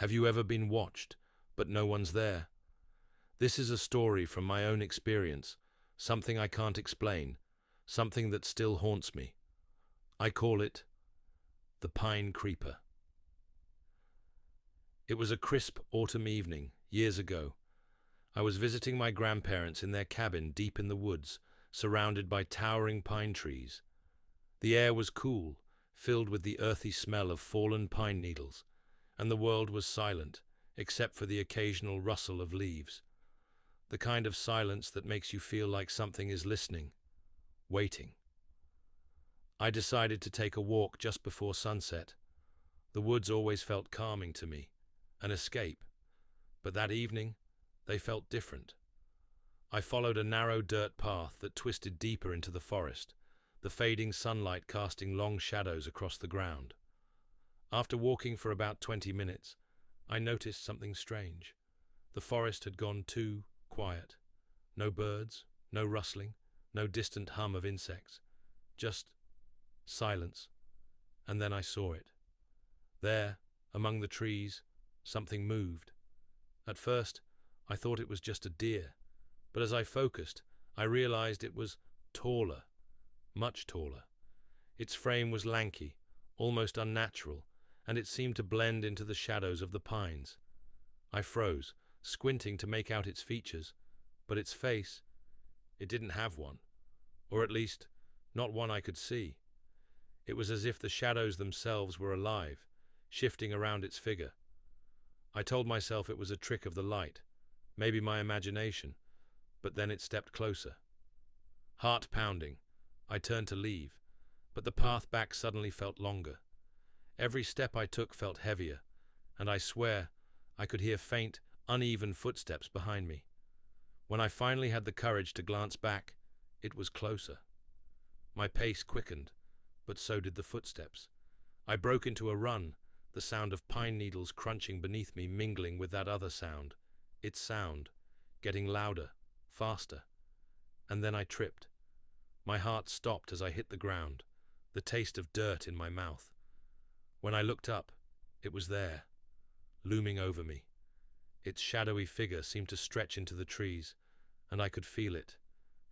Have you ever been watched, but no one's there? This is a story from my own experience, something I can't explain, something that still haunts me. I call it the Pine Creeper. It was a crisp autumn evening, years ago. I was visiting my grandparents in their cabin deep in the woods, surrounded by towering pine trees. The air was cool, filled with the earthy smell of fallen pine needles, and the world was silent, except for the occasional rustle of leaves. The kind of silence that makes you feel like something is listening, waiting. I decided to take a walk just before sunset. The woods always felt calming to me, an escape. But that evening, they felt different. I followed a narrow dirt path that twisted deeper into the forest, the fading sunlight casting long shadows across the ground. After walking for about 20 minutes, I noticed something strange. The forest had gone too quiet. No birds, no rustling, no distant hum of insects. Just silence. And then I saw it. There, among the trees, something moved. At first, I thought it was just a deer, but as I focused, I realized it was taller, much taller. Its frame was lanky, almost unnatural, and it seemed to blend into the shadows of the pines. I froze, squinting to make out its features, but its face, it didn't have one, or at least, not one I could see. It was as if the shadows themselves were alive, shifting around its figure. I told myself it was a trick of the light, maybe my imagination, but then it stepped closer. Heart pounding, I turned to leave, but the path back suddenly felt longer. Every step I took felt heavier, and I swear I could hear faint, uneven footsteps behind me. When I finally had the courage to glance back, it was closer. My pace quickened, but so did the footsteps. I broke into a run, the sound of pine needles crunching beneath me mingling with that other sound, its sound, getting louder, faster. And then I tripped. My heart stopped as I hit the ground, the taste of dirt in my mouth. When I looked up, it was there, looming over me. Its shadowy figure seemed to stretch into the trees, and I could feel it,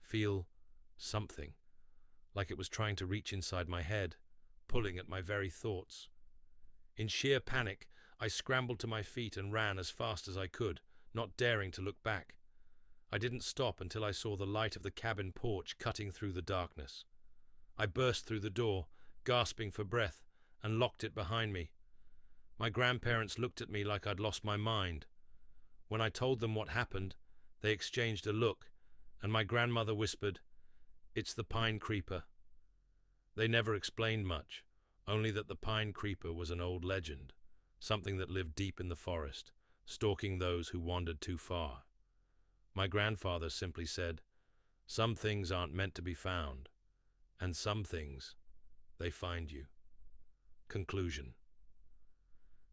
feel something, like it was trying to reach inside my head, pulling at my very thoughts. In sheer panic, I scrambled to my feet and ran as fast as I could, not daring to look back. I didn't stop until I saw the light of the cabin porch cutting through the darkness. I burst through the door, gasping for breath, and locked it behind me. My grandparents looked at me like I'd lost my mind. When I told them what happened, they exchanged a look, and my grandmother whispered, "It's the pine creeper." They never explained much, only that the pine creeper was an old legend, something that lived deep in the forest, stalking those who wandered too far. My grandfather simply said, "Some things aren't meant to be found, and some things, they find you." Conclusion.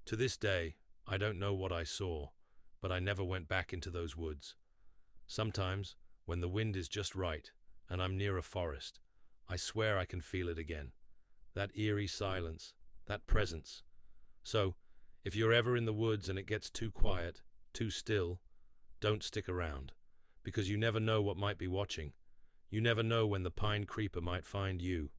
To this day, I don't know what I saw, but I never went back into those woods. Sometimes, when the wind is just right, and I'm near a forest, I swear I can feel it again. That eerie silence, that presence. So, if you're ever in the woods and it gets too quiet, too still, don't stick around, because you never know what might be watching. You never know when the pine creeper might find you.